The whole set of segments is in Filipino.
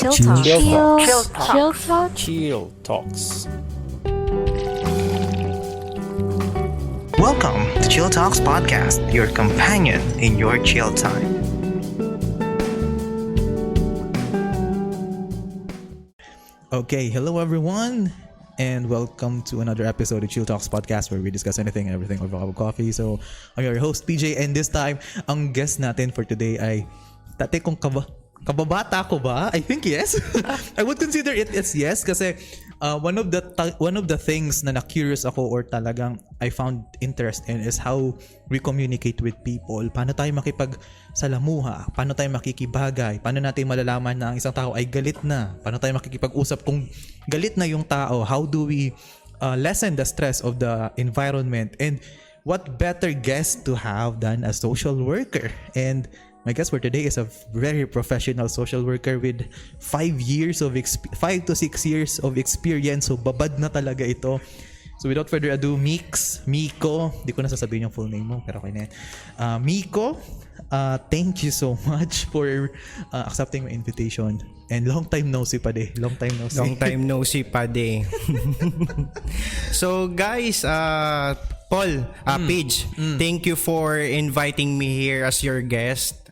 Chill Talk. Chill Talk. Chill Talk. Chill Talks. Welcome to Chill Talks Podcast, your companion in your chill time. Okay, hello everyone, and welcome to another episode of Chill Talks Podcast where we discuss anything and everything over a cup of coffee. So, I'm your host, PJ, and this time, ang guest natin for today ay tate kong kababata ko ba? I think yes. I would consider it as yes kasi one of the things na curious ako or talagang I found interest in is how we communicate with people. Paano tayo makipagsalamuha? Paano tayo makikibagay? Paano natin malalaman na ang isang tao ay galit na? Paano tayo makikipag-usap kung galit na yung tao? How do we lessen the stress of the environment? And what better guest to have than a social worker? And my guest for today is a very professional social worker with 5 to 6 years of experience. So babad na talaga ito. So without further ado, Miko, di ko na sasabihin yung full name mo, pero okay na yan. Miko, thank you so much for accepting my invitation. And long time no see pa de. Long time no see pa de. So guys, Paul, Paige, thank you for inviting me here as your guest.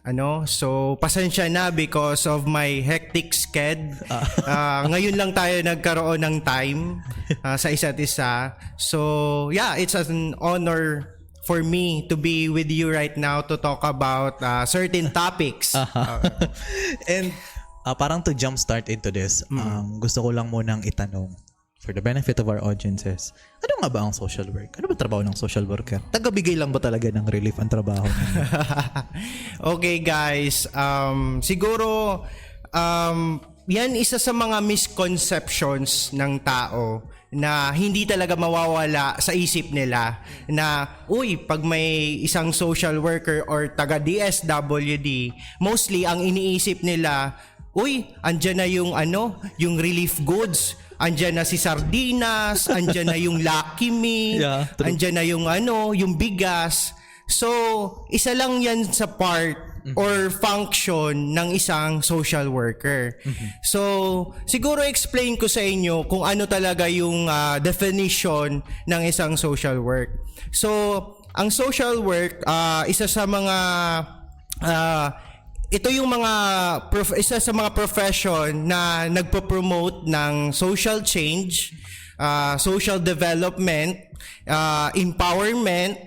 So pasensya na because of my hectic schedule. Ngayon lang tayo nagkaroon ng time sa isa't isa. So yeah, it's an honor for me to be with you right now to talk about certain topics. And parang to jumpstart into this, gusto ko lang munang itanong for the benefit of our audiences, ano nga ba ang social work? Ano ba trabaho ng social worker? Tagabigay lang ba talaga ng relief ang trabaho niya? Okay guys, siguro yan isa sa mga misconceptions ng tao na hindi talaga mawawala sa isip nila na pag may isang social worker or taga DSWD, mostly ang iniisip nila, andyan na yung relief goods. Andyan na si sardinas, andyan na yung Lucky Me, andyan na yung bigas. So, isa lang yan sa part or function ng isang social worker. So, siguro explain ko sa inyo kung ano talaga yung definition ng isang social work. So, ang social work, isa sa mga ito yung isa sa mga profession na nagpo-promote ng social change, social development, empowerment,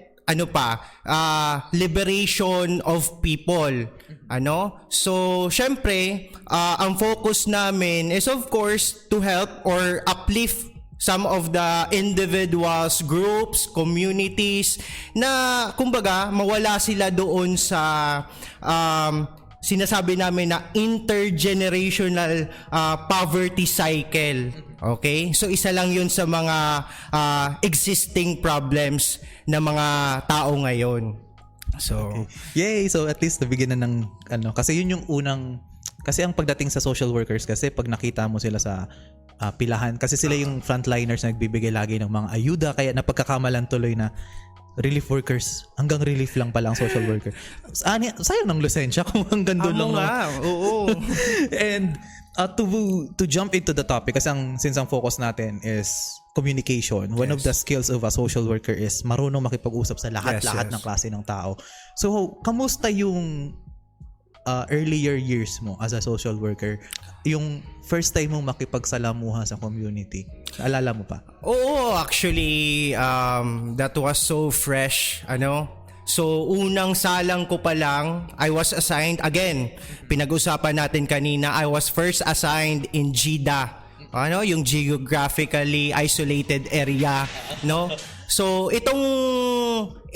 liberation of people. So, syempre, ang focus namin is of course to help or uplift some of the individuals, groups, communities na kumbaga mawala sila doon sa sinasabi namin na intergenerational poverty cycle. Okay? So isa lang 'yun sa mga existing problems ng mga tao ngayon. So, okay. Yay! So at least nabigyan na ng kasi yun yung unang kasi ang pagdating sa social workers kasi pag nakita mo sila sa pilahan kasi sila yung frontliners na nagbibigay lagi ng mga ayuda kaya napagkakamalan tuloy na relief workers, hanggang relief lang pala ang social worker. Sayang ng lisensya kung hanggang doon lang. Oo. And to jump into the topic, kasi since ang focus natin is communication, one of the skills of a social worker is marunong makipag-usap sa lahat ng klase ng tao. So, kamusta yung earlier years mo as a social worker? Yung first time mong makipagsalamuha sa community, alala mo pa? Oo, actually, that was so fresh, So, unang salang ko pa lang, I was assigned, again, pinag-usapan natin kanina, I was first assigned in GIDA, yung geographically isolated area, no? So, itong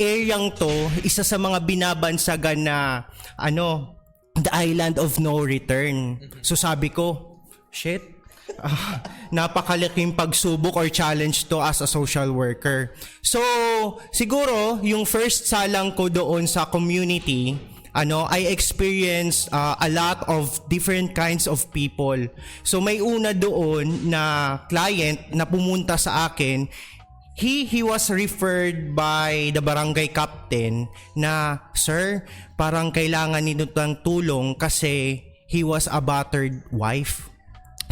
areang to, isa sa mga binabansagan na, the island of no return. So sabi ko, shit, napakalaking pagsubok or challenge to as a social worker. So siguro yung first salang ko doon sa community, I experienced a lot of different kinds of people. So may una doon na client na pumunta sa akin. He was referred by the barangay captain na, sir, parang kailangan nito ng tulong kasi he was a battered wife.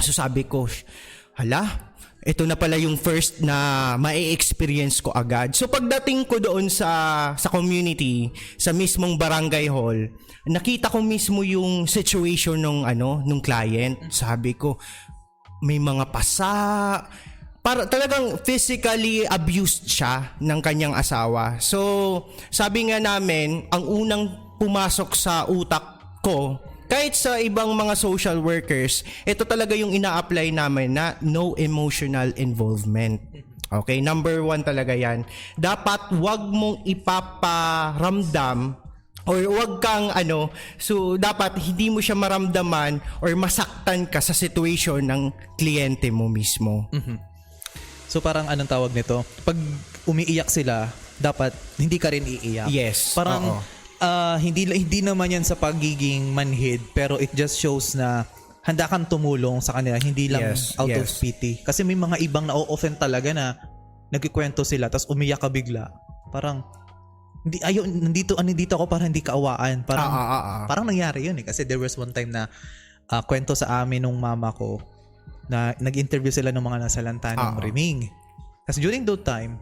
So sabi ko, hala, ito na pala yung first na mai-experience ko agad. So pagdating ko doon sa community, sa mismong barangay hall, nakita ko mismo yung situation nung client. Sabi ko, may mga pasa, para talagang physically abused siya ng kanyang asawa. So sabi nga namin, ang unang pumasok sa utak ko, kahit sa ibang mga social workers, ito talaga yung ina-apply namin na no emotional involvement. Okay, number 1 talaga yan. Dapat wag mong ipaparamdam or wag kang so dapat hindi mo siya maramdaman or masaktan ka sa situation ng kliyente mo mismo. So parang anong tawag nito? Pag umiiyak sila, dapat hindi ka rin iiyak. Yes. Parang hindi naman yan sa pagiging manhid, pero it just shows na handa kang tumulong sa kanila, hindi lang out of pity. Kasi may mga ibang na-offend talaga na nagkikwento sila tapos umiyak ka bigla. Parang nandito ako para hindi kaawaan. Parang nangyari yun kasi there was one time na kwento sa amin nung mama ko na nag-interview sila ng mga nasalanta ng Riming. Kasi during that time,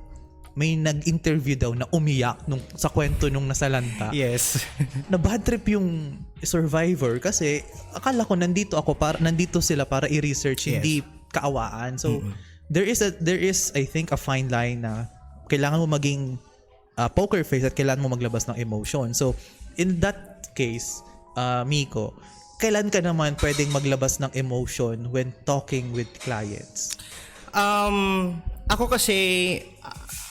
may nag-interview daw na umiyak sa kwento nung nasalanta. Yes. Na bad trip yung survivor kasi akala ko nandito sila para i-research, hindi kaawaan. So there is I think a fine line na kailangan mo maging poker face at kailangan mo maglabas ng emotion. So in that case, Miko, kailan ka naman pwedeng maglabas ng emotion when talking with clients? Ako kasi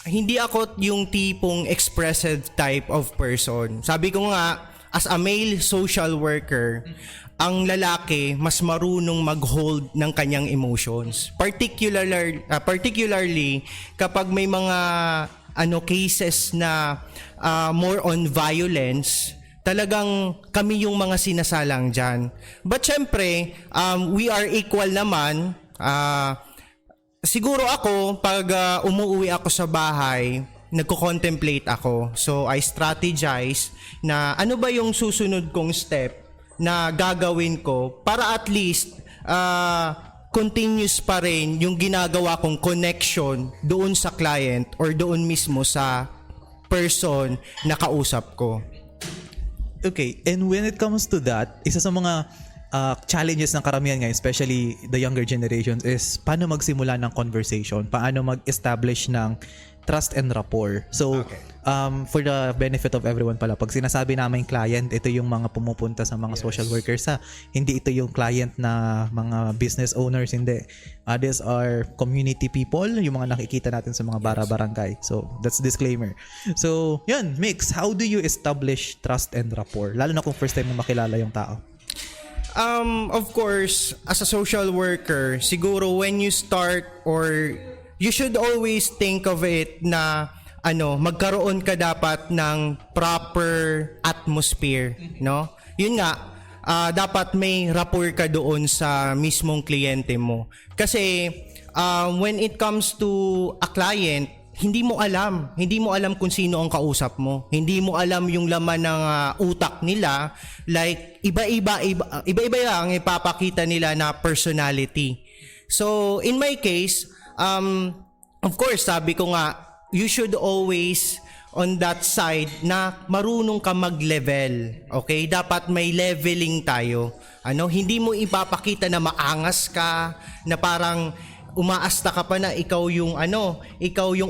hindi ako yung tipong expressive type of person. Sabi ko nga, as a male social worker, ang lalaki mas marunong mag-hold ng kanyang emotions. Particularly kapag may mga cases na more on violence, talagang kami yung mga sinasalang dyan. But syempre, we are equal naman. Siguro ako, pag umuwi ako sa bahay, nagko-contemplate ako. So, I strategize na ano ba yung susunod kong step na gagawin ko para at least continuous pa rin yung ginagawa kong connection doon sa client or doon mismo sa person na kausap ko. Okay, and when it comes to that, isa sa mga challenges ng karamihan ngayon, especially the younger generations, is paano magsimula ng conversation, paano mag-establish ng trust and rapport. So, for the benefit of everyone pala, pag sinasabi namin client, ito yung mga pumupunta sa mga social workers, hindi ito yung client na mga business owners, hindi. These are community people, yung mga nakikita natin sa mga barangay. So, that's disclaimer. So, yun, Mix, how do you establish trust and rapport? Lalo na kung first time mo makilala yung tao. Of course, as a social worker, siguro when you start, or you should always think of it na magkaroon ka dapat ng proper atmosphere, no? Yun nga, dapat may rapport ka doon sa mismong kliyente mo. Kasi when it comes to a client, hindi mo alam kung sino ang kausap mo. Hindi mo alam yung laman ng utak nila. Like iba-iba ang ipapakita nila na personality. So in my case, of course, sabi ko nga, you should always on that side na marunong ka mag-level. Okay? Dapat may leveling tayo. Hindi mo ipapakita na maangas ka, na parang umaasta ka pa na ikaw yung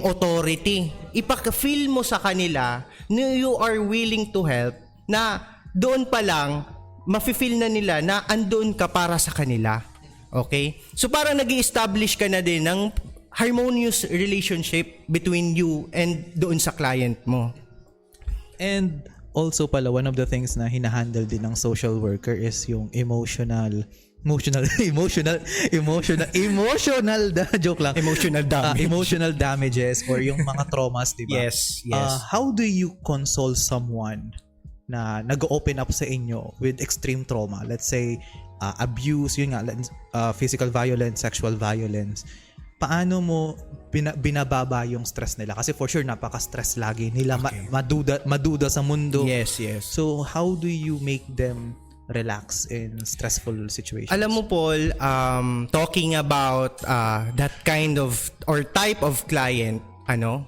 authority. Ipaka-feel mo sa kanila na you are willing to help, na doon pa lang mafe-feel na nila na andoon ka para sa kanila. Okay? So parang nag-i-establish ka na din ng harmonious relationship between you and doon sa client mo. And also pala, one of the things na hinahandle din ng social worker is yung emotional damage. Emotional damages or yung mga traumas, di ba? Yes. How do you console someone na nag-open up sa inyo with extreme trauma? Let's say abuse, yun nga, physical violence, sexual violence. Paano mo binababa yung stress nila? Kasi for sure napaka-stress lagi nila, maduda sa mundo. Yes. So how do you make them relax in stressful situations? Alam mo, Paul, talking about that kind of or type of client,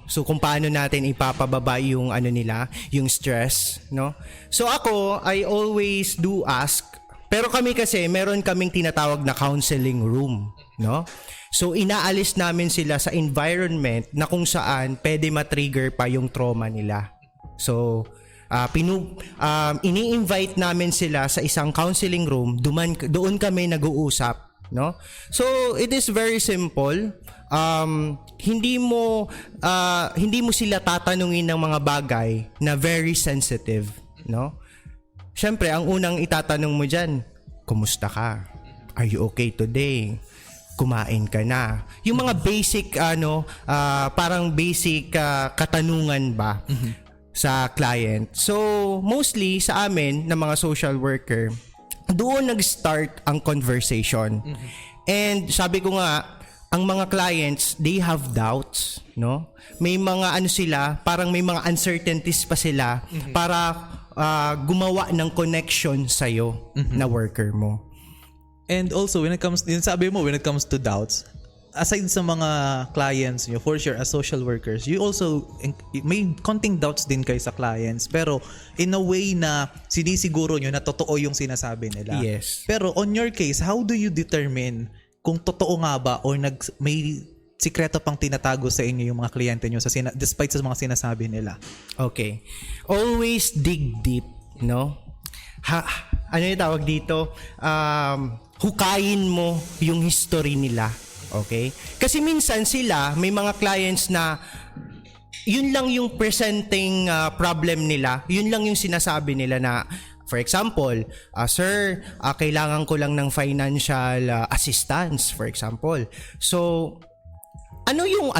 so kung paano natin ipapababa yung nila, yung stress, no? So ako, I always do ask, pero kami kasi meron kaming tinatawag na counseling room, no? So inaalis namin sila sa environment na kung saan pwede ma-trigger pa yung trauma nila. So ini-invite namin sila sa isang counseling room, doon kami nag-uusap, no? So it is very simple. Hindi mo sila tatanungin ng mga bagay na very sensitive, no? Syempre, ang unang itatanong mo diyan, kumusta ka? Are you okay today? Kumain ka na? Yung mga basic parang basic katanungan ba sa client. So, mostly sa amin na mga social worker, doon nag-start ang conversation. And sabi ko nga, ang mga clients, they have doubts, no? May mga sila, parang may mga uncertainties pa sila para gumawa ng connection sa'yo na worker mo. And also, when it comes to doubts, aside sa mga clients nyo, for sure, as social workers, you also, may konting doubts din kayo sa clients, pero in a way na sinisiguro nyo na totoo yung sinasabi nila. Yes. Pero on your case, how do you determine kung totoo nga ba or may sikreto pang tinatago sa inyo yung mga kliyente nyo despite sa mga sinasabi nila? Okay. Always dig deep, no? Ano yung tawag dito? Hukayin mo yung history nila. Okay? Kasi minsan sila, may mga clients na yun lang yung presenting problem nila, yun lang yung sinasabi nila na, for example, sir, kailangan ko lang ng financial assistance, for example. So, ano yung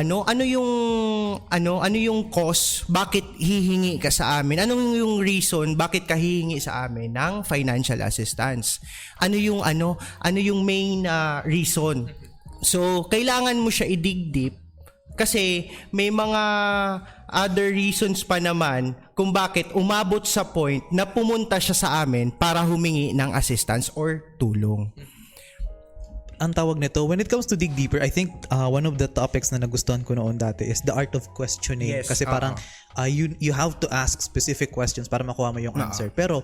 cause bakit hihingi ka sa amin? Ano yung reason bakit ka hihingi sa amin ng financial assistance? Ano yung main reason? So, kailangan mo siya i-dig deep kasi may mga other reasons pa naman kung bakit umabot sa point na pumunta siya sa amin para humingi ng assistance or tulong. Ang tawag nito, when it comes to dig deeper, I think one of the topics na nagustuhan ko noon dati is the art of questioning. Yes, Kasi parang you have to ask specific questions para makuha mo yung answer. Pero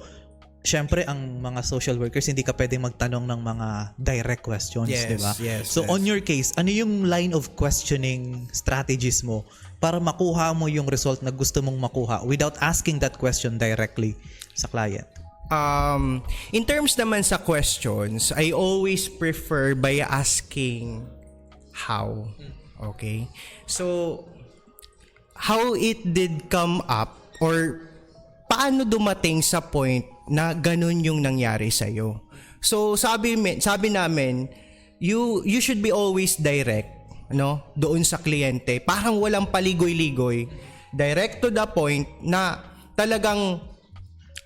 syempre, ang mga social workers, hindi ka pwedeng magtanong ng mga direct questions, Yes, di ba? yes, So, yes. on your case, ano yung line of questioning strategies mo para makuha mo yung result na gusto mong makuha without asking that question directly sa client? In terms naman sa questions, I always prefer by asking how. Okay? So, how it did come up or paano dumating sa point na ganun yung nangyari sa'yo. So, sabi namin, you should be always direct, no? Doon sa kliyente. Parang walang paligoy-ligoy. Direct to the point na talagang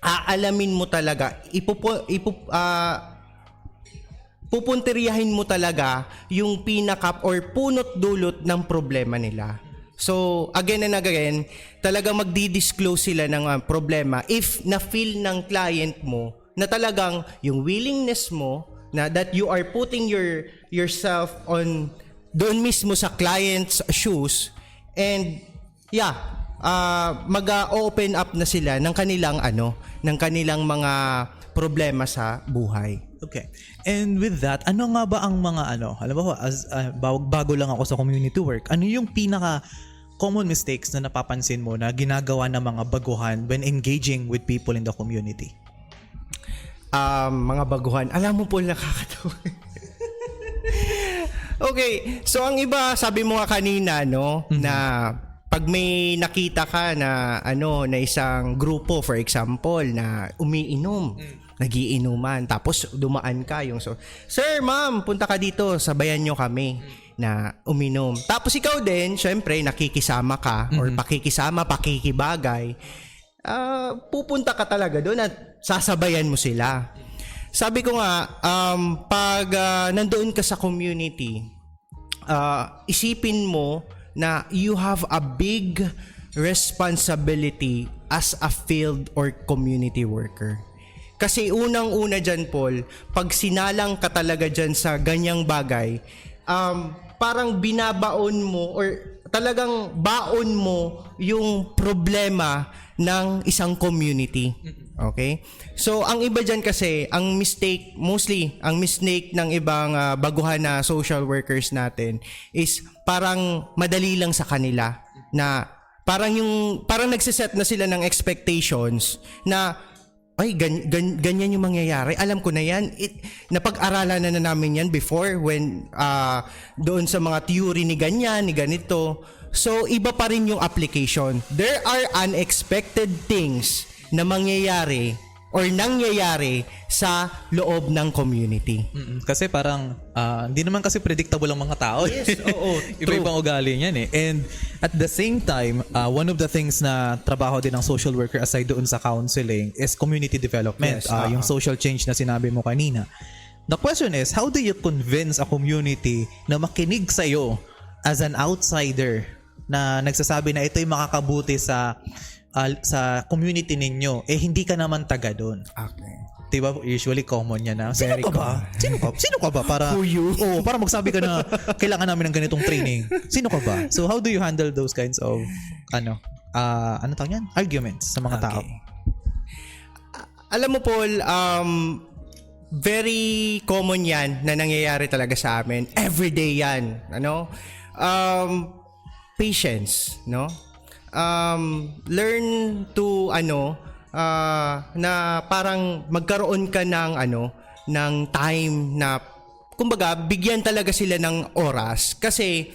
aalamin mo talaga, pupunteriyahin mo talaga yung pinaka or punot dulot ng problema nila. So, again and again, talagang magdi-disclose sila ng problema if na-feel ng client mo na talagang yung willingness mo na that you are putting yourself on doon mismo sa client's shoes and mag-open up na sila ng kanilang mga problema sa buhay. Okay. And with that, ano nga ba ang mga alam mo, bago lang ako sa community work, ano yung pinaka common mistakes na napapansin mo na ginagawa ng mga baguhan when engaging with people in the community? Mga baguhan, alam mo po, nakakatawa. Okay, so ang iba, sabi mo nga kanina, no, na pag may nakita ka na na isang grupo, for example, na umiinom, nagiinuman, tapos dumaan ka sir, ma'am, punta ka dito, sabayan nyo kami na uminom. Tapos ikaw din, syempre, nakikisama ka or pakikibagay, pupunta ka talaga doon at sasabayan mo sila. Sabi ko nga, pag nandoon ka sa community, isipin mo na you have a big responsibility as a field or community worker. Kasi unang-una dyan, Paul, pag sinalang ka talaga dyan sa ganyang bagay, parang binabaon mo or talagang baon mo yung problema ng isang community. Okay? So, ang iba dyan kasi, ang mistake ng ibang baguhan na social workers natin is parang madali lang sa kanila na parang nagsiset na sila ng expectations na ay, ganyan yung mangyayari. Alam ko na yan. Napag-aralan na namin yan before when doon sa mga theory ni ganyan, ni ganito. So, iba pa rin yung application. There are unexpected things na mangyayari or nangyayari sa loob ng community. Kasi parang hindi naman kasi predictable ang mga tao. Yes, oo. Iba-ibang ugali niyan eh. And at the same time, one of the things na trabaho din ng social worker aside doon sa counseling is community development. Yes, Yung social change na sinabi mo kanina. The question is, how do you convince a community na makinig sa'yo as an outsider na nagsasabi na ito'y makakabuti sa community ninyo, hindi ka naman taga doon. Okay. Diba? Usually common yan na, sino Very ka ba? Sino ka ba? Para, Who you? para magsabi ka na, kailangan namin ng ganitong training. Sino ka ba? So how do you handle those kinds of, ano tawag yan? Arguments sa mga tao? Alam mo, Paul, very common yan na nangyayari talaga sa amin. Everyday yan. Patience, no? Learn to na parang magkaroon ka ng time na kumbaga bigyan talaga sila ng oras kasi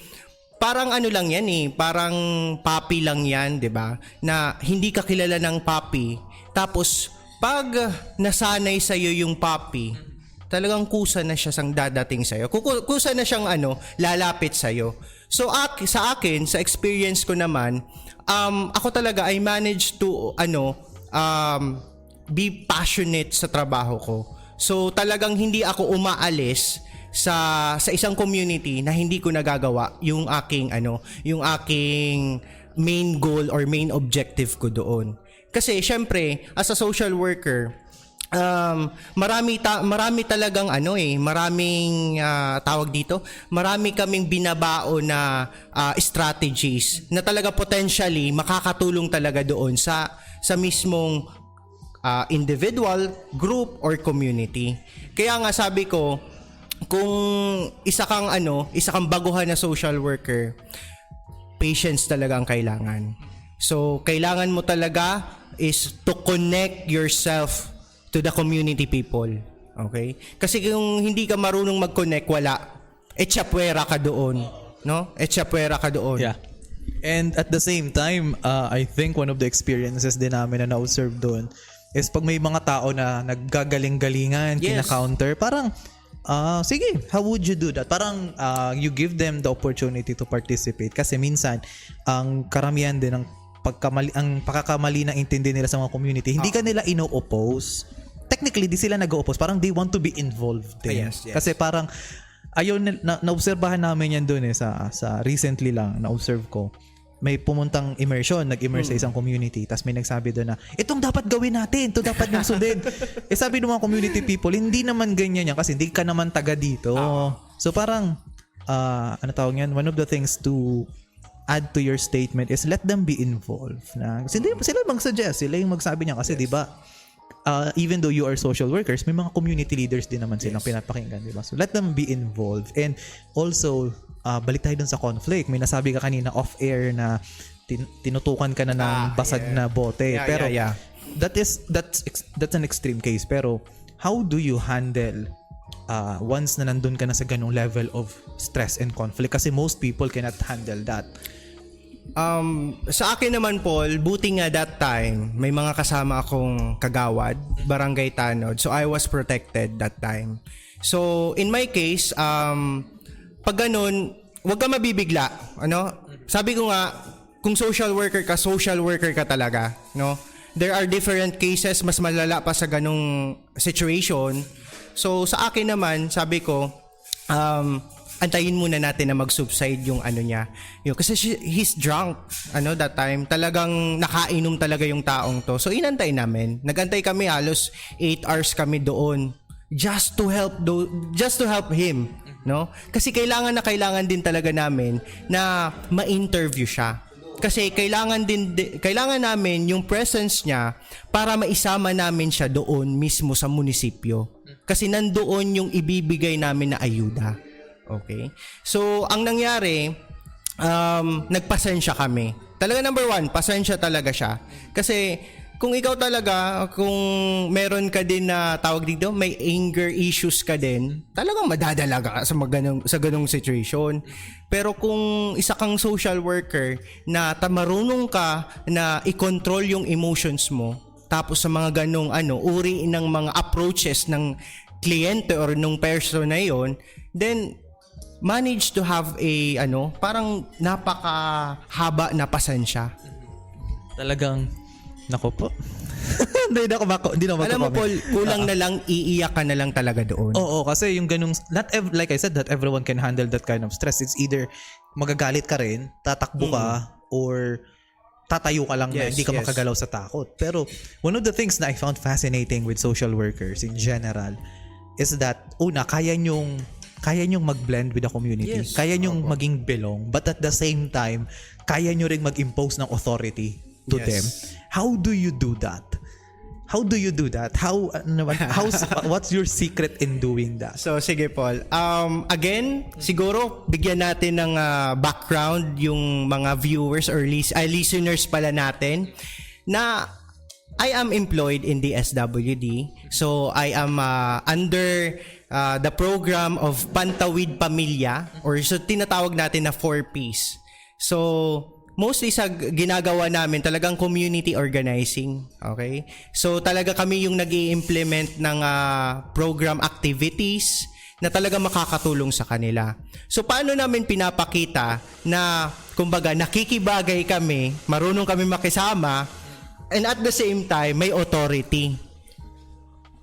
parang lang yan parang puppy lang yan, 'di ba? Na hindi ka kilala ng puppy tapos pag nasanay sa iyo yung puppy talagang kusa na siya sang dadating sa iyo. Kusa na siyang lalapit sa iyo. So sa akin, sa experience ko naman, ako talaga I managed to be passionate sa trabaho ko. So talagang hindi ako umaalis sa isang community na hindi ko nagagawa yung aking main goal or main objective ko doon. Kasi syempre, as a social worker, marami talagang marami kaming binabao na strategies na talaga potentially makakatulong talaga doon sa mismong individual, group or community. Kaya nga sabi ko, kung isa kang baguhan na social worker, patience talaga ang kailangan. So kailangan mo talaga is to connect yourself to the community people. Okay? Kasi kung hindi ka marunong mag-connect, wala. Echapwera ka doon. No? Echapwera ka doon. Yeah. And at the same time, I think one of the experiences din namin na na-observe doon is pag may mga tao na naggagaling-galingan, Yes. kina-counter, parang, sige, how would you do that? Parang you give them the opportunity to participate kasi minsan, ang karamihan din ng pagkakamali ng intindi nila sa mga community, hindi ka nila ino-oppose. Technically, di sila nag-oppose. Parang they want to be involved din. Yes. Kasi parang, ayun, naobserbahan namin yan doon sa recently lang, na-observe ko. May pumuntang immersion, nag-immerse sa isang community, tapos may nagsabi doon na, itong dapat gawin natin, ito dapat yung sundin. Sabi ng mga community people, hindi naman ganyan yan kasi hindi ka naman taga dito. So parang, tawag yan? One of the things to add to your statement is let them be involved. Na, sila mag-suggest, sila yung magsabi niya kasi di ba even though you are social workers, may mga community leaders din naman silang pinapakinggan, di ba? So let them be involved. And also, balik tayo dun sa conflict. May nasabi ka kanina off-air na tinutukan ka na ng basag na bote. Pero that's an extreme case. Pero how do you handle once na nandun ka na sa ganong level of stress and conflict? Kasi most people cannot handle that. Sa akin naman, Paul, buti nga that time, may mga kasama akong kagawad, barangay tanod. So, I was protected that time. So, in my case, pag ganun, wag ka mabibigla. Sabi ko nga, kung social worker ka talaga. No? There are different cases, mas malala pa sa ganung situation. So, sa akin naman, sabi ko, antayin muna natin na mag-subside yung ano niya. Kasi he's drunk that time. Talagang nakainom talaga yung taong to. So inantay namin. Nagantay kami halos 8 hours kami doon just to help him, no? Kasi kailangan din talaga namin na ma-interview siya. Kasi kailangan namin yung presence niya para maisama namin siya doon mismo sa munisipyo. Kasi nandoon yung ibibigay namin na ayuda. Okay? So, ang nangyari, nagpasensya kami. Talaga number 1, pasensya talaga siya. Kasi kung ikaw talaga, kung meron ka din na tawag dito, may anger issues ka din, talagang madadala ka sa ganong situation. Pero kung isa kang social worker na marunong ka na i-control yung emotions mo, tapos sa mga ganong uri ng mga approaches ng kliyente or nung person na yon, then manage to have a parang napakahaba na pasensya. Talagang nako po. Hindi na ako Alam mo, Paul, kulang na lang iiyak ka na lang talaga doon. Oo, kasi yung ganung like I said, not everyone can handle that kind of stress. It's either magagalit ka rin, tatakbo ka, or tatayo ka lang na hindi ka makagalaw sa takot. Pero one of the things na I found fascinating with social workers in general is that kaya nyong mag-blend with the community. Yes. Kaya nyong maging belong, but at the same time, kaya nyo ring mag-impose ng authority to them. How do you do that? What's your secret in doing that? So, sige, Paul. Again, siguro, bigyan natin ng background yung mga viewers or listeners pala natin na I am employed in the SWD. So, I am under the program of Pantawid Pamilya, or so tinatawag natin na 4Ps. So, mostly sa ginagawa namin talagang community organizing, okay? So talaga kami yung nag-i-implement ng program activities na talaga makakatulong sa kanila. So paano namin pinapakita na kumbaga nakikibagay kami, marunong kami makisama, and at the same time may authority.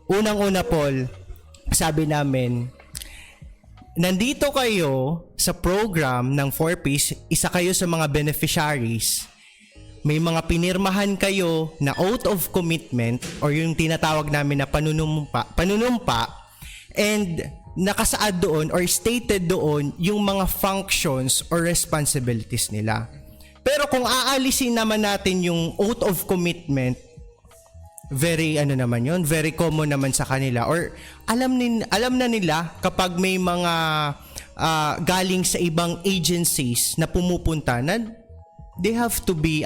Unang-una, Paul, sabi namin, nandito kayo sa program ng 4Ps, isa kayo sa mga beneficiaries. May mga pinirmahan kayo na oath of commitment or yung tinatawag namin na panunumpa, and nakasaad doon or stated doon yung mga functions or responsibilities nila. Pero kung aalisin naman natin yung oath of commitment, very very common naman sa kanila, or alam na nila kapag may mga galing sa ibang agencies na pumupunta na they have to be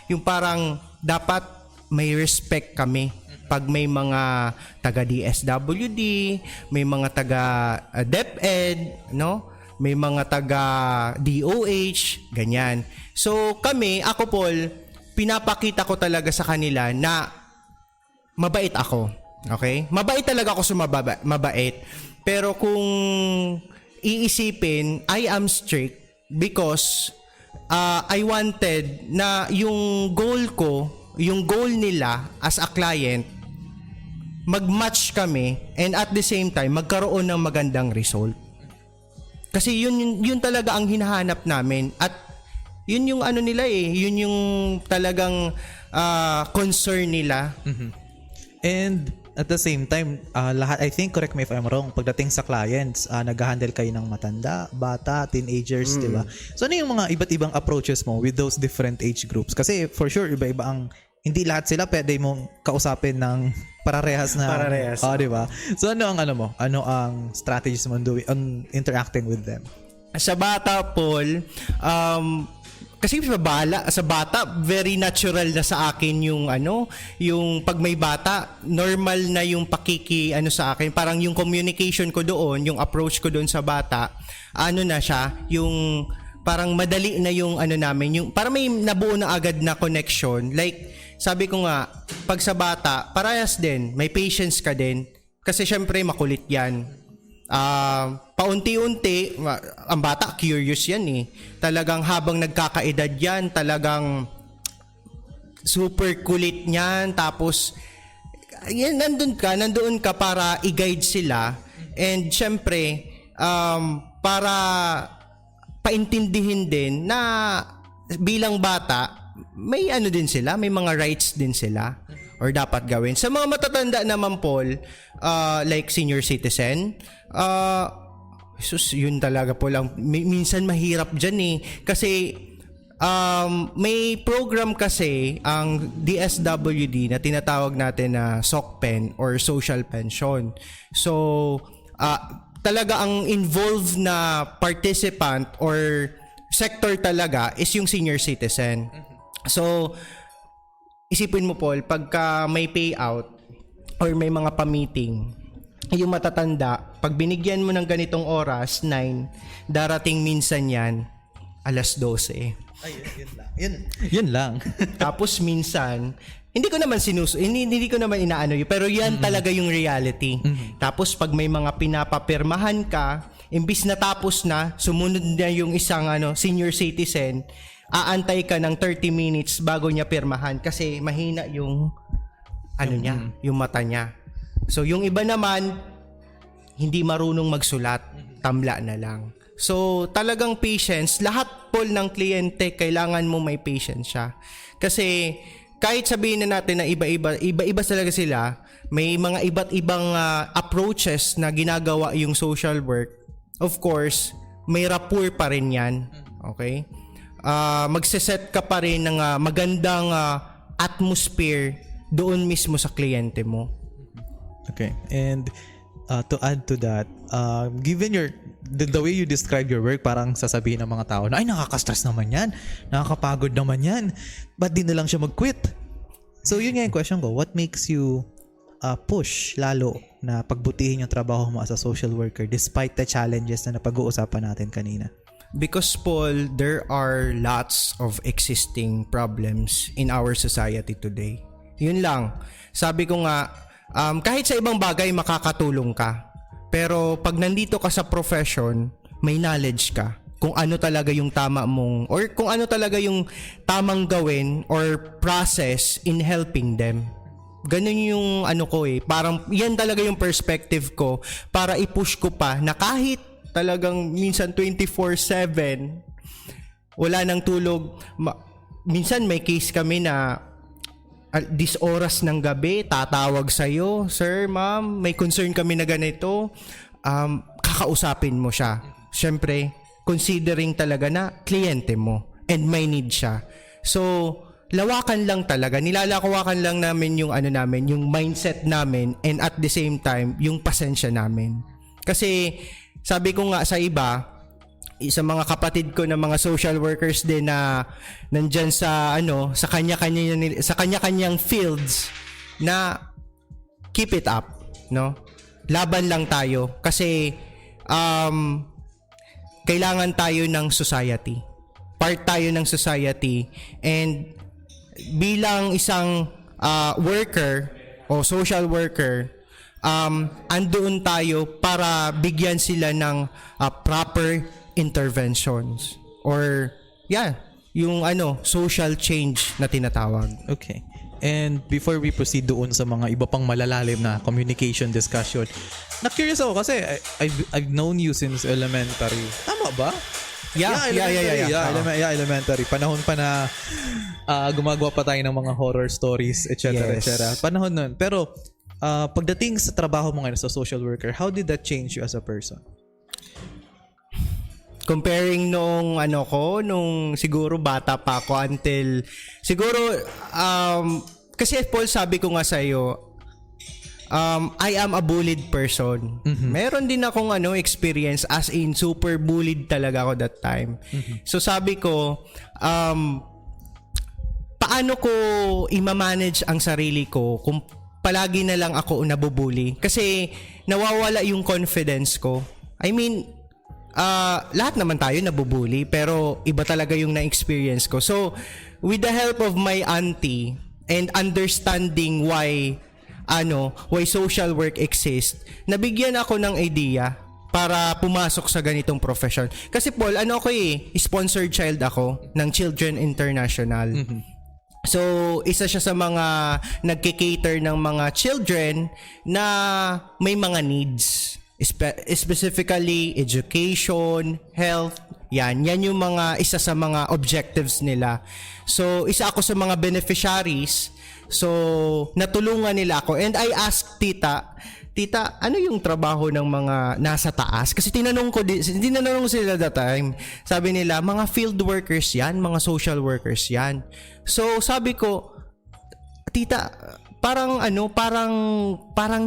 yung parang dapat may respect kami pag may mga taga DSWD, may mga taga DepEd, may mga taga DOH, ganyan. So ako, Paul, pinapakita ko talaga sa kanila na mabait ako. Okay? Mabait talaga ako sa mabait. Pero kung iisipin, I am strict because I wanted na yung goal nila as a client, mag-match kami, and at the same time, magkaroon ng magandang result. Kasi yun talaga ang hinahanap namin, at yun yung nila yun yung talagang concern nila. Mm-hmm. And at the same time, lahat, I think, correct me if I'm wrong, pagdating sa clients, nag-handle kayo ng matanda, bata, teenagers, di ba? So ano yung mga iba't ibang approaches mo with those different age groups? Kasi for sure, iba-iba hindi lahat sila pwede mong kausapin ng pararehas na. Di ba? So ano ang strategies mo on interacting with them? Sa bata, Paul, kasi sa bata, very natural na sa akin yung yung pag may bata, normal na yung sa akin. Parang yung communication ko doon, yung approach ko doon sa bata, na siya, yung parang madali na yung namin, yung parang may nabuo na agad na connection. Like, sabi ko nga, pag sa bata, parehas din, may patience ka din. Kasi syempre makulit yan. Paunti-unti, ang bata curious yan Talagang habang nagkakaedad yan, talagang super kulit niyan. Tapos nandoon ka para i-guide sila. And syempre, para paintindihin din na bilang bata, may ano din sila, may mga rights din sila or dapat gawin. Sa mga matatanda naman, Paul, like senior citizen, yun talaga po lang. Minsan mahirap dyan eh. Kasi may program kasi ang DSWD na tinatawag natin na SOCPEN or Social Pension. So, talaga ang involved na participant or sector talaga is yung senior citizen. So, isipin mo, Paul, pagka may payout or may mga pa-meeting, yung matatanda, pag binigyan mo ng ganitong oras, 9, darating minsan yan, alas 12. Ay, yun lang. Tapos minsan, hindi ko naman inaano yun, pero yan talaga yung reality. Tapos pag may mga pinapapirmahan ka, imbis na tapos na, sumunod na yung isang senior citizen, aantay ka ng 30 minutes bago niya pirmahan kasi mahina yung niya, yung mata niya. So yung iba naman, hindi marunong magsulat, tamla na lang. So talagang patience, lahat po ng kliyente kailangan mo may patience siya. Kasi kahit sabihin na natin na iba-iba talaga sila, may mga iba't ibang approaches na ginagawa yung social work. Of course, may rapport pa rin yan. Okay? Magseset ka pa rin ng magandang atmosphere doon mismo sa kliyente mo. Okay. And to add to that, given the way you describe your work, parang sasabihin ng mga tao na, ay, nakaka-stress naman yan, nakakapagod naman yan, ba't di na lang siya mag-quit? So yun nga yung question ko, what makes you push lalo na pagbutihin yung trabaho mo as a social worker despite the challenges na napag-uusapan natin kanina? Because, Paul, there are lots of existing problems in our society today. Yun lang. Sabi ko nga, kahit sa ibang bagay makakatulong ka. Pero pag nandito ka sa profession, may knowledge ka kung ano talaga yung tama mong or kung ano talaga yung tamang gawin or process in helping them. Ganun yung ko eh. Parang yan talaga yung perspective ko para i-push ko pa na kahit talagang minsan 24/7 wala nang tulog. Minsan may case kami na this oras ng gabi, tatawag sa'yo, sir, ma'am, may concern kami na ganito, kakausapin mo siya. Siyempre, considering talaga na kliyente mo and may need siya. So, lawakan lang talaga, nilalakawakan lang namin yung yung mindset namin and at the same time, yung pasensya namin. Kasi, sabi ko nga sa iba, sa mga kapatid ko na mga social workers din na nandyan sa sa kanya-kanyang fields na keep it up, no? Laban lang tayo kasi kailangan tayo ng society. Part tayo ng society and bilang isang worker o social worker, andoon tayo para bigyan sila ng proper interventions or yung social change na tinatawag. Okay. And before we proceed doon sa mga iba pang malalalim na communication discussion, na-curious ako kasi I've known you since elementary. Tama ba? Yeah. Elementary. Panahon pa na gumagawa pa tayo ng mga horror stories, etc. Yes. etc. Panahon nun. Pero pagdating sa trabaho mo ngayon sa social worker, how did that change you as a person? Comparing nung nung siguro bata pa ako until siguro kasi Paul, sabi ko nga sa iyo, I am a bullied person. Meron din akong experience as in super bullied talaga ako that time. So sabi ko, paano ko i-manage ang sarili ko kung palagi na lang ako nabubuli? Kasi nawawala yung confidence ko. I mean, lahat naman tayo nabubuli pero iba talaga yung na-experience ko. So, with the help of my auntie and understanding why social work exists, nabigyan ako ng idea para pumasok sa ganitong profession. Kasi Paul, sponsored child ako ng Children International. So, isa siya sa mga nagki-cater ng mga children na may mga needs. Specifically, education, health, yan yung mga isa sa mga objectives nila. So, isa ako sa mga beneficiaries. So, natulungan nila ako. And I asked Tita, ano yung trabaho ng mga nasa taas? Kasi tinanong sila that time. Sabi nila, mga field workers yan, mga social workers yan. So, sabi ko, Tita, parang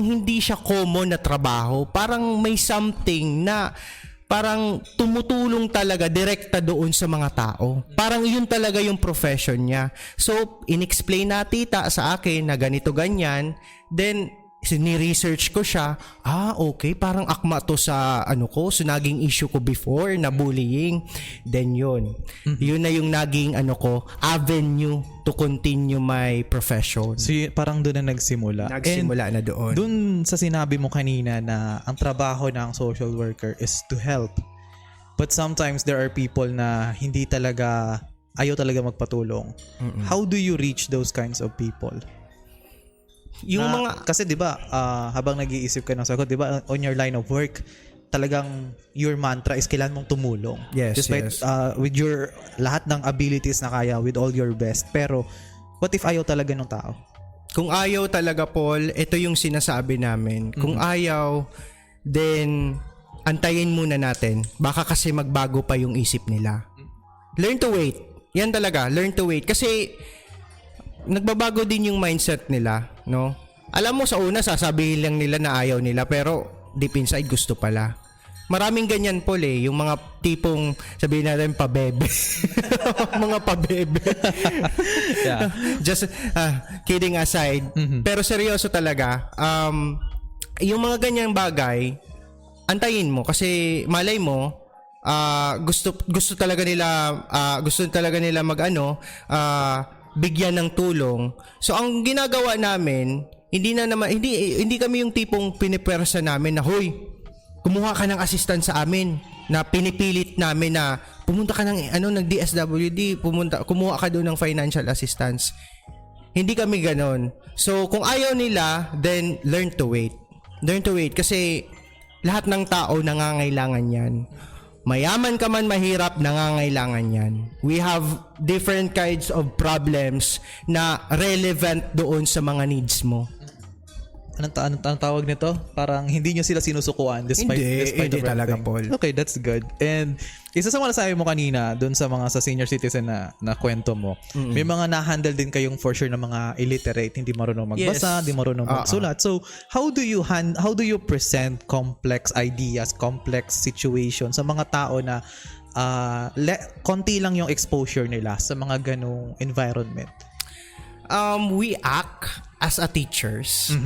hindi siya common na trabaho. Parang may something na parang tumutulong talaga direkta doon sa mga tao. Parang yun talaga yung profession niya. So, in-explain na Tita sa akin na ganito ganyan. Then, ni-research ko siya. Okay, parang akma to sa sa naging issue ko before na bullying. Then yun na yung naging avenue to continue my profession. So parang doon na nagsimula. Nagsimula na doon. Doon sa sinabi mo kanina na ang trabaho ng social worker is to help. But sometimes there are people na ayaw talaga magpatulong. How do you reach those kinds of people? Yung mga kasi 'di ba habang nag-iisip ka ng sagot, 'di ba, on your line of work, talagang your mantra is kailangan mong tumulong. Yes, despite with your lahat ng abilities na kaya, with all your best. Pero what if ayaw talaga ng tao? Kung ayaw talaga, Paul, ito yung sinasabi namin. Kung ayaw, then antayin muna natin. Baka kasi magbago pa yung isip nila. Learn to wait. Yan talaga, learn to wait. Kasi nagbabago din yung mindset nila, no? Alam mo, sa una sasabihin lang nila na ayaw nila, pero deep inside gusto pala. Maraming ganyan, Paul, yung mga tipong sabihin natin pabebe. Mga pabebe. Yeah. Just kidding aside. Pero seryoso talaga, yung mga ganyang bagay, antayin mo kasi malay mo gusto talaga nila bigyan ng tulong. So ang ginagawa namin, hindi kami yung tipong pinipersa namin na, hoy, kumuha ka ng assistant sa amin, na pinipilit namin na pumunta ka ng DSWD, kumuha ka doon ng financial assistance. Hindi kami ganon. So kung ayaw nila, then learn to wait. Learn to wait kasi lahat ng tao nangangailangan yan. Mayaman ka man, mahirap, nangangailangan yan. We have different kinds of problems na relevant doon sa mga needs mo. Anong tawag nito? Parang hindi nyo sila sinusukuan despite Hindi talaga, everything. Paul. Okay, that's good. And isa sa mga nasabi mo kanina doon sa mga sa senior citizen na kwento mo, may mga na-handle din kayong for sure na mga illiterate, hindi marunong magbasa, hindi marunong magsulat. So, how do you present complex ideas, complex situations sa mga tao na konti lang yung exposure nila sa mga ganong environment? We act as a teachers.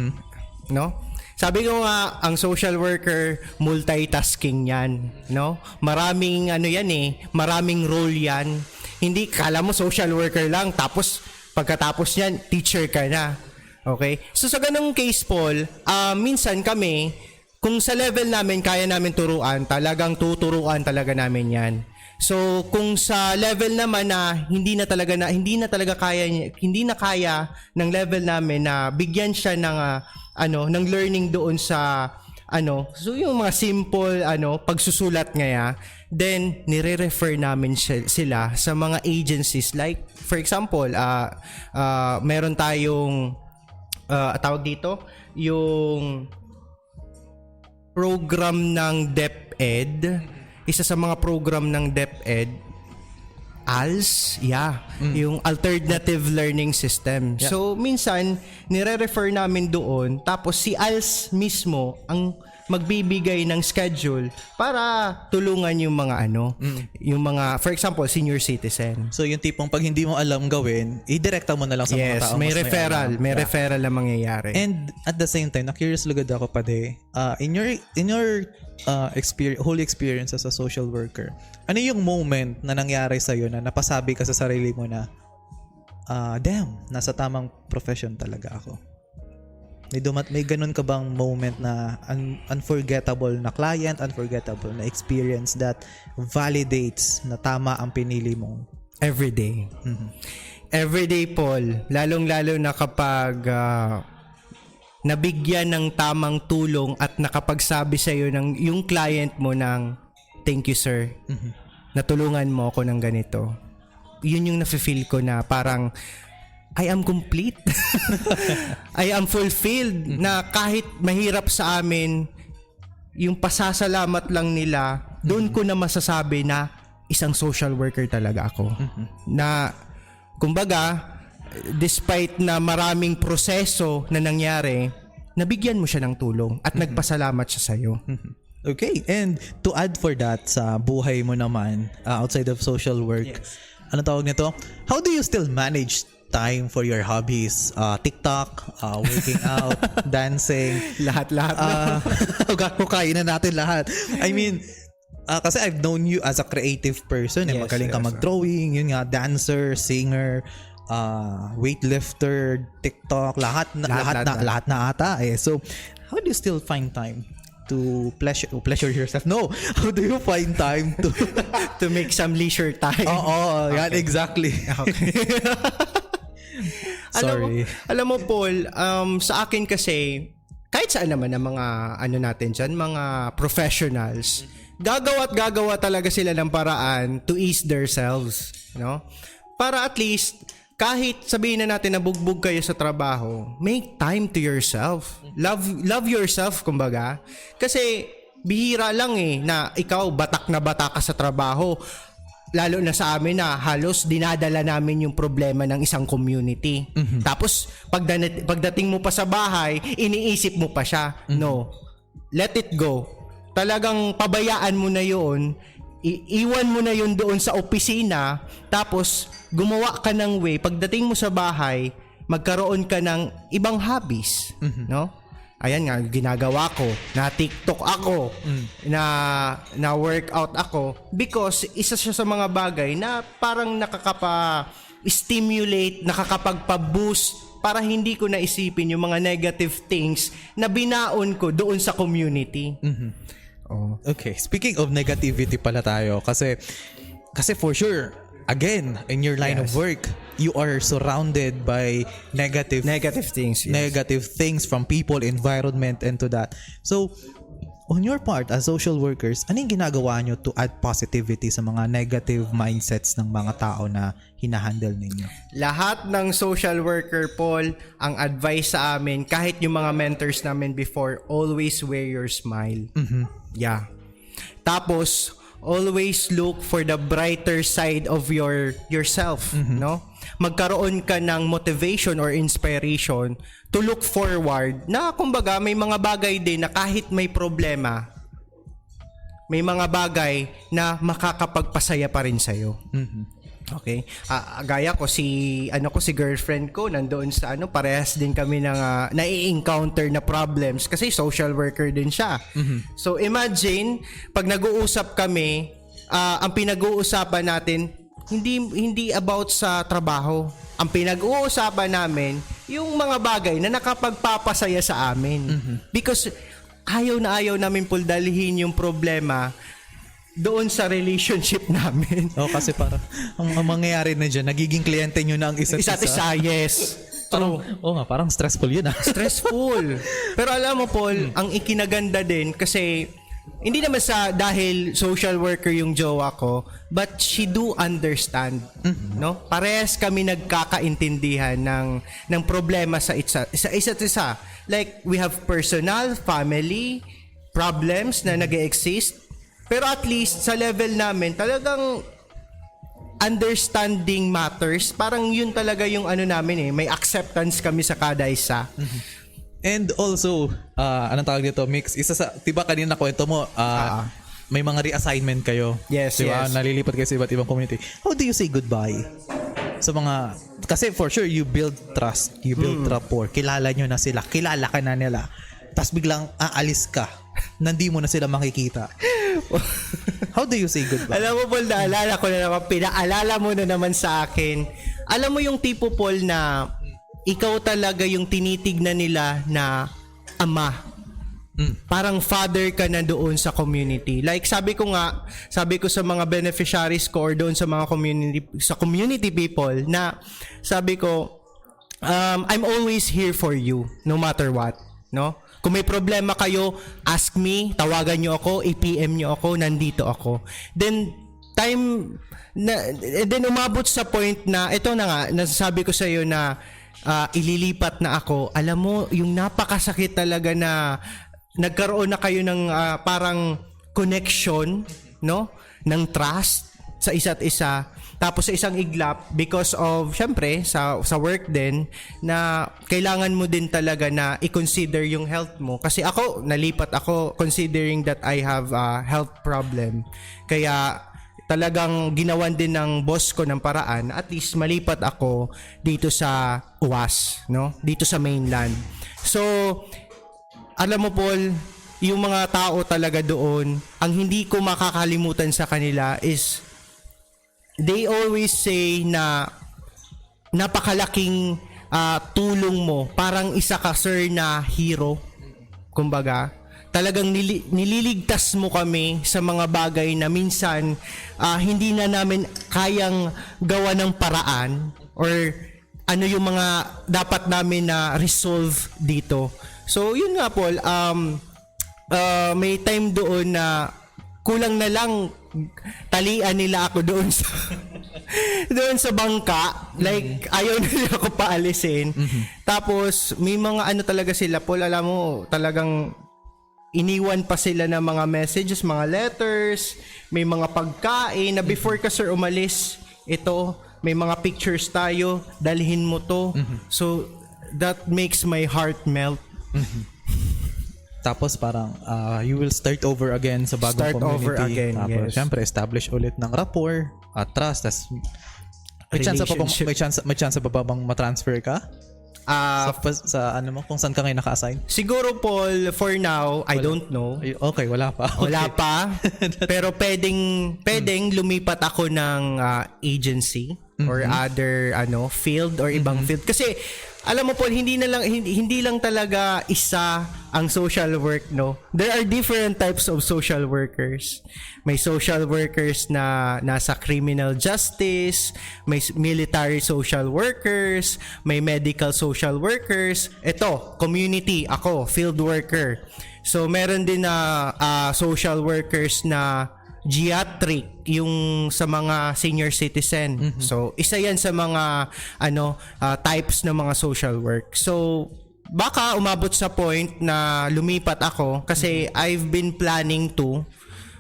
No? Sabi ko nga, ang social worker, multitasking yan. No? Maraming maraming role yan. Hindi, kala mo social worker lang, tapos pagkatapos yan, teacher ka na. Okay? So sa ganung case, Paul, minsan kami, kung sa level namin, kaya namin turuan, talagang tuturuan talaga namin yan. So kung sa level naman na hindi na kaya ng level namin na bigyan siya ng learning doon sa so yung mga simple pagsusulat ngaya, then nire-refer namin sila sa mga agencies, like for example meron tayong tawag dito yung program ng DepEd. Isa sa mga program ng DepEd, ALS, yung Alternative Learning System. Yeah. So, minsan, nire-refer namin doon, tapos si ALS mismo ang magbibigay ng schedule para tulungan yung mga yung mga, for example, senior citizen. So, yung tipong pag hindi mo alam gawin, i-directa mo na lang sa mga tao. May mas referral. May alam. referral na mangyayari. And at the same time, na-curious lugod ako pa in your whole experience as a social worker, ano yung moment na nangyari sa'yo na napasabi ka sa sarili mo na damn, nasa tamang profession talaga ako? May ganun ka bang moment na unforgettable na client, unforgettable na experience that validates na tama ang pinili mo? Everyday. Everyday, Paul. Lalong-lalo na kapag nabigyan ng tamang tulong at nakapagsabi sa iyo ng yung client mo ng thank you sir. Natulungan mo ako ng ganito. Yun yung nafe-feel ko na parang I am complete. I am fulfilled na kahit mahirap sa amin, yung pasasalamat lang nila, doon ko na masasabi na isang social worker talaga ako. Na kumbaga, despite na maraming proseso na nangyari, nabigyan mo siya ng tulong at nagpasalamat siya sa'yo. Okay, and to add for that sa buhay mo naman, outside of social work, ano tawag nito? How do you still manage time for your hobbies? TikTok, working out, dancing, Lahat-lahat. kakain na natin lahat. I mean, kasi I've known you as a creative person. Yes, Magaling ka yes. mag-drawing, yun nga, dancer, singer, weightlifter, TikTok, lahat na ata eh. So, how do you still find time to pleasure yourself? No, how do you find time to To make some leisure time. Oo, yan exactly. Sorry. Alam mo Paul, sa akin kasi kahit saan naman ang mga ano natin dyan, mga professionals, gagawa talaga sila ng paraan to ease themselves, no? Para at least kahit sabihin na natin na bugbog kayo sa trabaho, make time to yourself. Love yourself, kumbaga. Kasi bihira lang na ikaw batak na bata ka sa trabaho. Lalo na sa amin na halos dinadala namin yung problema ng isang community. Tapos pagdating mo pa sa bahay, iniisip mo pa siya. No. Let it go. Talagang pabayaan mo na yun. Iwan mo na yun doon sa opisina. Tapos gumawa ka ng way. Pagdating mo sa bahay, magkaroon ka ng ibang hobbies. No? Ayan nga, ginagawa ko. Na TikTok ako. Na workout ako. Because isa siya sa mga bagay na parang nakakapa-stimulate, nakakapagpa-boost para hindi ko naisipin yung mga negative things na binaon ko doon sa community. Oh. Okay, speaking of negativity pala tayo kasi for sure again in your line of work you are surrounded by negative things. Yes. negative things from people, environment, and to that. So on your part as social workers, ano yung ginagawa nyo to add positivity sa mga negative mindsets ng mga tao na hinahandle ninyo? Lahat ng social worker, Paul, ang advice sa amin, kahit yung mga mentors namin before, always wear your smile. Yeah. Tapos, always look for the brighter side of yourself, no? Magkaroon ka ng motivation or inspiration to look forward na kumbaga may mga bagay din na kahit may problema, may mga bagay na makakapagpasaya pa rin sa'yo. Okay? Gaya ko si girlfriend ko nandoon sa parehas din kami ng nai-encounter na problems kasi social worker din siya. So imagine pag nag-uusap kami, ang pinag-uusapan natin hindi about sa trabaho. Ang pinag-uusapan namin yung mga bagay na nakapagpapasaya sa amin. Because ayaw namin puldalihin yung problema doon sa relationship namin. Kasi para ang mangyayari na dyan, nagiging kliyente nyo na ang isa't isa. Yes. Parang, parang stressful yun Stressful. Pero alam mo Paul, ang ikinaganda din kasi hindi naman dahil social worker yung jowa ko, but she do understand, no? Parehas kami nagkakaintindihan ng problema sa isa't isa. Like we have personal, family problems na nag-exist. Pero at least sa level namin, talagang understanding matters. Parang yun talaga yung namin may acceptance kami sa kada isa. And also, anong tawag dito, Mix? Isa sa, diba kanina kwento mo, may mga reassignment kayo. Yes, diba? yes. Nalilipat kayo sa iba't ibang community. How do you say goodbye? Sa mga, kasi for sure, you build trust. You build rapport. Kilala nyo na sila. Kilala ka na nila. Tapos biglang aalis ka. Nandi mo na sila makikita. How do you say goodbye? Alam mo Paul, naalala ko na naman, pinaalala mo na naman sa akin. Alam mo yung tipo Paul na ikaw talaga yung tinitignan nila na ama. Parang father ka na doon sa community. Like sabi ko sa mga beneficiaries ko or doon sa mga community people na sabi ko, I'm always here for you no matter what. no? Kung may problema kayo, ask me, tawagan nyo ako, i-PM nyo ako, nandito ako. Then umabot sa point na ito na nga, nasasabi ko sa iyo na ililipat na ako. Alam mo, yung napakasakit talaga na nagkaroon na kayo ng parang connection, no? Ng trust sa isa't isa. Tapos sa isang iglap, because of, syempre, sa work din, na kailangan mo din talaga na i-consider yung health mo. Kasi ako, nalipat ako considering that I have a health problem. Kaya talagang ginawan din ng boss ko ng paraan, at least malipat ako dito sa UAS, no? Dito sa mainland. So, alam mo Paul, yung mga tao talaga doon, ang hindi ko makakalimutan sa kanila is they always say na napakalaking tulong mo. Parang isa ka sir na hero. Kumbaga, talagang nililigtas mo kami sa mga bagay na minsan hindi na namin kayang gawa ng paraan or ano yung mga dapat namin na resolve dito. So yun nga Paul, may time doon na kulang na lang talian nila ako doon sa doon sa bangka, like ayaw na nila ako paalisin. Tapos may mga ano talaga sila Paul, alam mo, talagang iniwan pa sila ng mga messages, mga letters, may mga pagkain na before ka sir umalis, ito may mga pictures tayo, dalhin mo to. So that makes my heart melt. Tapos parang you will start over again sa bagong community. Over again, Tapos yes. syempre establish ulit ng rapport at trust. Tas may chance pa bang matransfer ka? Sa ano mo, kung saan ka ngayon naka-assign? Siguro Paul, for now, I don't know. Okay, wala pa. Okay. Wala pa. Pero pwedeng lumipat ako ng agency or other field or ibang field. Kasi alam mo Paul, hindi lang talaga isa ang social work, no. There are different types of social workers. May social workers na nasa criminal justice, may military social workers, may medical social workers. Ito, community, ako, field worker. So meron din na social workers na geriatric, yung sa mga senior citizen. So isa yan sa mga types ng mga social work. So baka umabot sa point na lumipat ako kasi I've been planning to,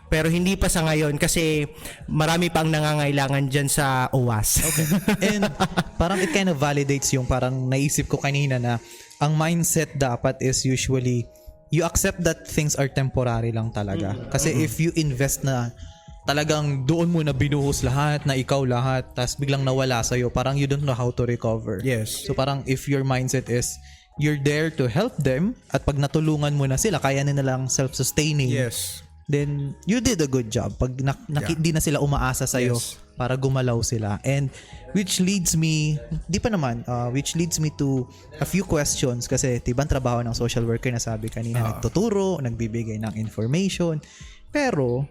pero hindi pa sa ngayon kasi marami pang nangangailangan dyan sa UAS. Okay. And parang it kind of validates yung parang naisip ko kanina na ang mindset dapat is usually you accept that things are temporary lang talaga. Kasi if you invest na talagang doon mo na binuhos lahat, na ikaw lahat, tas biglang nawala sa'yo, parang you don't know how to recover. Yes. So parang if your mindset is you're there to help them, at pag natulungan mo na sila, kaya na lang self-sustaining. Yes. Then you did a good job. Pag di na sila umaasa sa'yo para gumalaw sila. And which leads me to a few questions kasi tibang trabaho ng social worker na sabi kanina, nagtuturo, nagbibigay ng information. Pero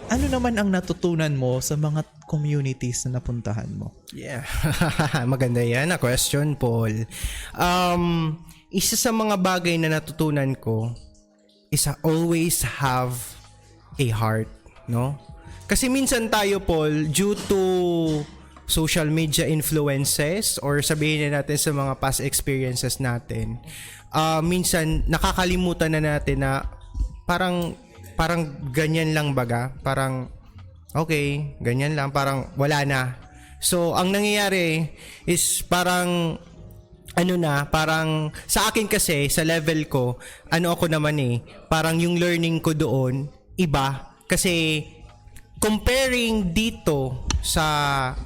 ano naman ang natutunan mo sa mga communities na napuntahan mo? Yeah. Maganda yan na question, Paul. Isa sa mga bagay na natutunan ko is always have a heart, no? Kasi minsan tayo, Paul, due to social media influences or sabihin na natin sa mga past experiences natin, minsan nakakalimutan na natin na parang ganyan lang baga, parang okay, ganyan lang, parang wala na. So ang nangyayari is parang parang sa akin kasi sa level ko, ako naman parang yung learning ko doon iba kasi comparing dito sa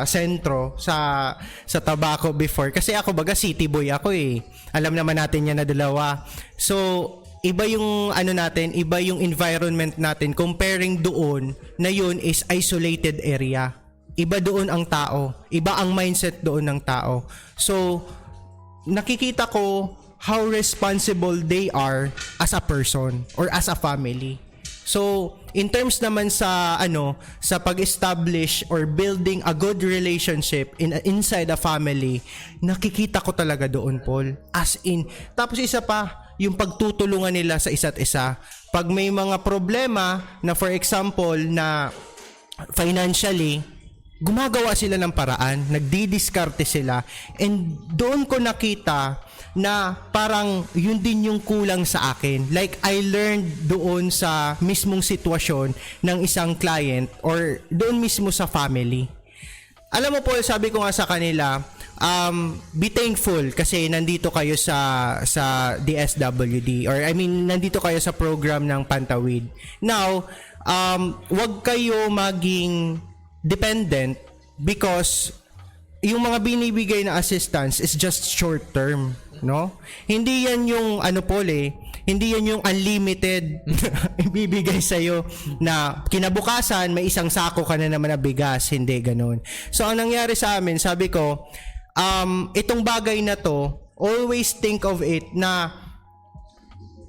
sentro, sa Tabaco before, kasi ako baga city boy ako alam naman natin yan na dalawa. So iba yung iba yung environment natin comparing doon na yun is isolated area. Iba doon ang tao, iba ang mindset doon ng tao. So nakikita ko how responsible they are as a person or as a family. So, in terms naman sa sa pag-establish or building a good relationship inside a family, nakikita ko talaga doon, Paul. As in, tapos isa pa, yung pagtutulungan nila sa isa't isa. Pag may mga problema na for example na financially, gumagawa sila ng paraan, nagdidiskarte sila, and doon ko nakita na parang yun din yung kulang sa akin. Like, I learned doon sa mismong sitwasyon ng isang client or doon mismo sa family. Alam mo, Paul, sabi ko nga sa kanila, be thankful kasi nandito kayo sa DSWD, or I mean, nandito kayo sa program ng Pantawid. Now, wag kayo maging dependent because yung mga binibigay na assistance is just short term, no? Hindi yan yung Paul, hindi yan yung unlimited ibibigay sa'yo na kinabukasan may isang sako ka na naman na bigas, hindi ganun. So ang nangyari sa amin, sabi ko, itong bagay na to, always think of it na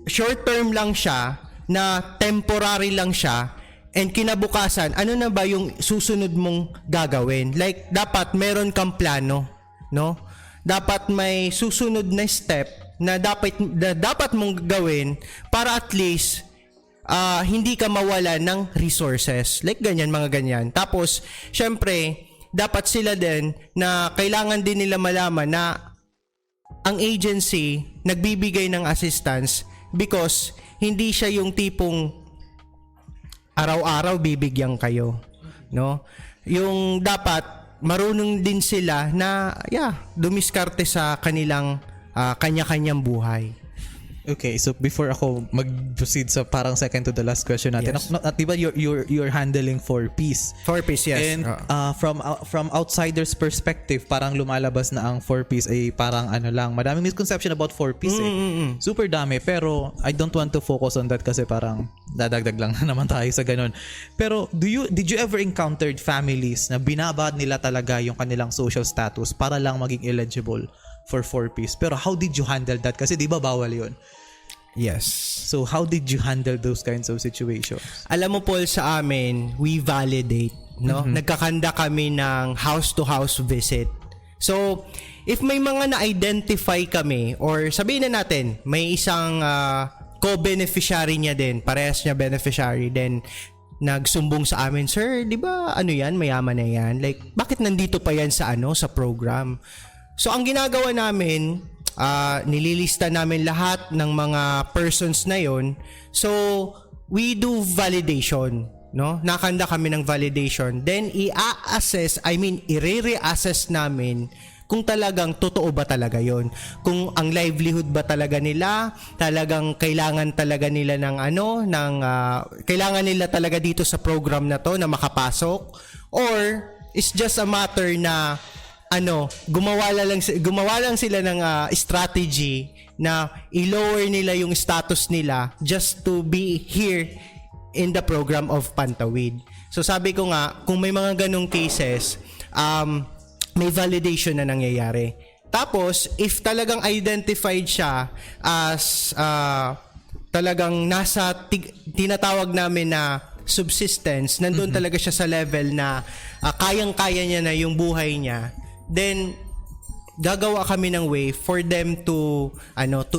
short term lang siya, na temporary lang siya, and kinabukasan, ano na ba yung susunod mong gagawin? Like, dapat meron kang plano, no? Dapat may susunod na step na dapat mong gawin para at least hindi ka mawala ng resources. Like ganyan, mga ganyan. Tapos, syempre, dapat sila din na kailangan din nila malaman na ang agency nagbibigay ng assistance because hindi siya yung tipong araw-araw bibigyan kayo, no? Yung dapat marunong din sila na dumiskarte sa kanilang kanya-kanyang buhay. Okay, so before ako mag-proceed sa parang second to the last question natin, Yes. diba you're handling 4Ps? 4Ps, yes. And from outsider's perspective, parang lumalabas na ang 4Ps ay parang lang, madaming misconception about 4Ps Super dami, pero I don't want to focus on that kasi parang dadagdag lang naman tayo sa ganun. Pero did you ever encountered families na binabad nila talaga yung kanilang social status para lang maging eligible for 4Ps? Pero how did you handle that? Kasi di ba bawal yun? Yes. So how did you handle those kinds of situations? Alam mo, Paul, sa amin, we validate, no? Nagkakanda kami ng house-to-house visit. So, if may mga na-identify kami, or sabihin na natin, may isang co-beneficiary niya din, parehas niya beneficiary, then nagsumbong sa amin, sir, di ba yan, mayaman na yan? Like, bakit nandito pa yan sa sa program? So, ang ginagawa namin, nililista namin lahat ng mga persons na yon. So, we do validation, no? Nakanda kami ng validation. Then, i-re-assess namin kung talagang totoo ba talaga yon. Kung ang livelihood ba talaga nila, talagang kailangan talaga nila ng kailangan nila talaga dito sa program na to na makapasok, or it's just a matter na gumawa lang sila ng strategy na i-lower nila yung status nila just to be here in the program of Pantawid. So sabi ko nga, kung may mga ganong cases, may validation na nangyayari. Tapos, if talagang identified siya as talagang nasa tinatawag namin na subsistence, nandun talaga siya sa level na kayang-kaya niya na yung buhay niya, then gagawa kami ng way for them to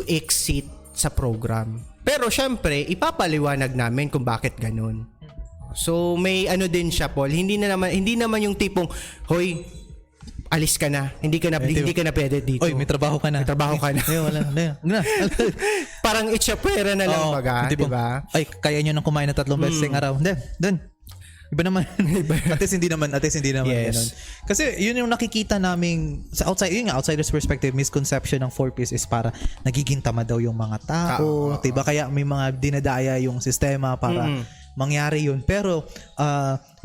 exit sa program. Pero syempre, ipapaliwanag namin kung bakit ganun. So may din siya, Paul. Hindi naman yung tipong, hoy, alis ka na. Hindi ka na pwede dito. Oy, may trabaho ka na. Wala na. Parang itsapwera na lang baga, di ba? Ay, kaya nyo nang kumain na 3 beses ng araw. Dun. Iba naman. At least hindi naman Yes. ganun. Kasi yun yung nakikita namin sa outsider's perspective, misconception ng 4Ps is para nagiging tamad daw yung mga tao. Diba? Kaya may mga dinadaya yung sistema para mangyari yun. Pero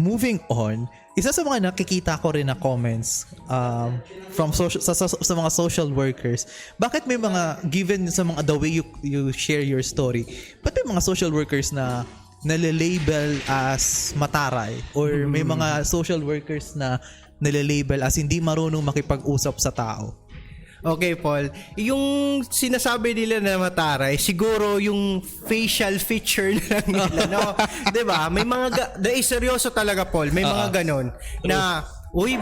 moving on, isa sa mga nakikita ko rin na comments from sa mga social workers, bakit may mga, given sa mga the way you share your story, ba't may mga social workers na nalilabel as mataray, or may mga social workers na nalilabel as hindi marunong makipag-usap sa tao? Okay, Paul. Yung sinasabi nila na mataray, siguro yung facial feature na lang nila, no? 'Di ba? May mga seryoso talaga, Paul. May mga ganon na uy,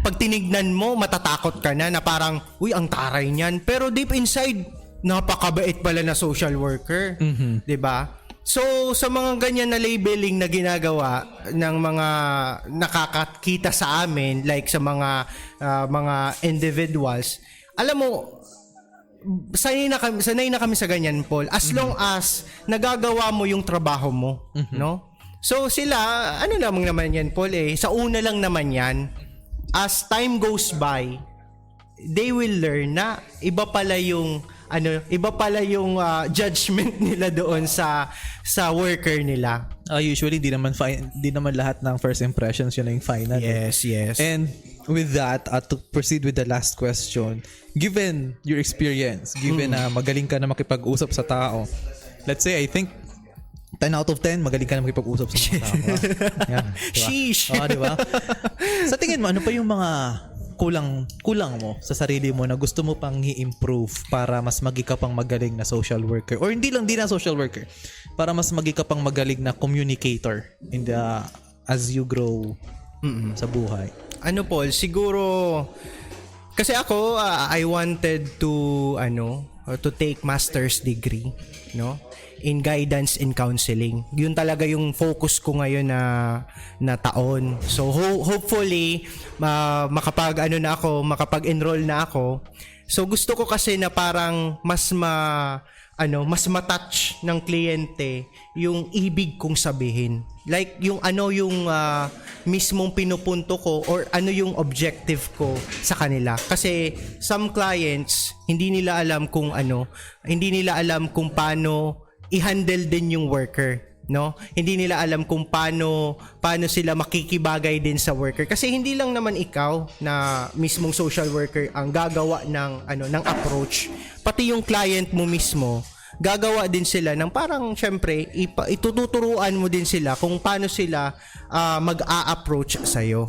pag tinignan mo, matatakot ka na parang, uy, ang taray niyan. Pero deep inside, napakabait pala na social worker. 'Di ba? So, sa mga ganyan na labeling na ginagawa ng mga nakakakita sa amin, like sa mga individuals, alam mo, sanay na kami sa ganyan, Paul. As long as nagagawa mo yung trabaho mo, no? So, sila, ano namang naman yan, Paul, sa una lang naman yan, as time goes by, they will learn na iba pala yung judgment nila doon sa worker nila. Usually di naman lahat ng first impressions yun yung final. Yes. And with that, to proceed with the last question, given your experience, given na magaling ka na makipag-usap sa tao, let's say I think 10 out of 10 magaling ka na makipag-usap sa mga tao. Yan, diba? Sheesh. Diba? Sa tingin mo, ano pa yung mga kulang mo sa sarili mo na gusto mo pang i-improve para mas magi ka pang magaling na social worker, or hindi na social worker, para mas magi ka pang magaling na communicator as you grow sa buhay? Ano, Paul, siguro kasi ako I wanted to take master's degree, no, in guidance and counseling. Yun talaga yung focus ko ngayon na taon. So hopefully makapag-enroll na ako. So gusto ko kasi na parang mas matouch ng kliyente yung ibig kong sabihin. Like yung mismong pinupunto ko or ano yung objective ko sa kanila. Kasi some clients hindi nila alam kung paano i-handle din yung worker, no? Hindi nila alam kung paano sila makikibagay din sa worker, kasi hindi lang naman ikaw na mismong social worker ang gagawa ng approach, pati yung client mo mismo gagawa din sila ng parang syempre itututuruan mo din sila kung paano sila mag-a-approach sa iyo.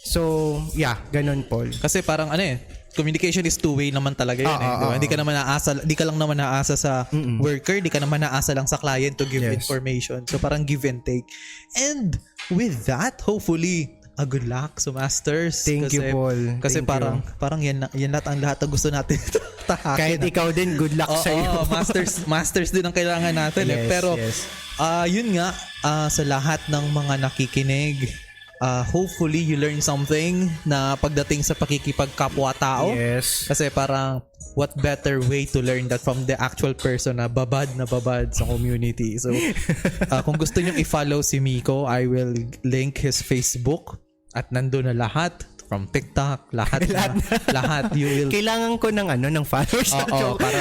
So, yeah, ganun, Paul. Kasi parang communication is two-way naman talaga yun. Diba? Hindi ka lang naman naasa sa worker, di ka naman naasa lang sa client to give information. So parang give and take. And with that, hopefully, good luck sa masters. Thank you, Paul. Kasi parang yan lahat ang lahat na gusto natin tahakin. Kahit ikaw din, good luck sa iyo. Masters din ang kailangan natin. Pero yun nga, sa lahat ng mga nakikinig, hopefully you learn something na pagdating sa pakikipagkapwa-tao. Yes. Kasi parang what better way to learn that from the actual person na babad sa community. So kung gusto niyo i-follow si Miko, I will link his Facebook at nandoon na lahat from TikTok, lahat. You will. Kailangan ko ng followers.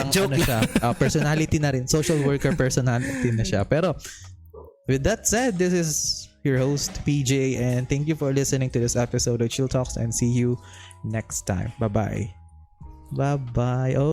Joke siya. Personality na rin. Social worker personality na siya. Pero with that said, this is your host PJ, and thank you for listening to this episode of Chill Talks, and see you next time. Bye bye. Oh.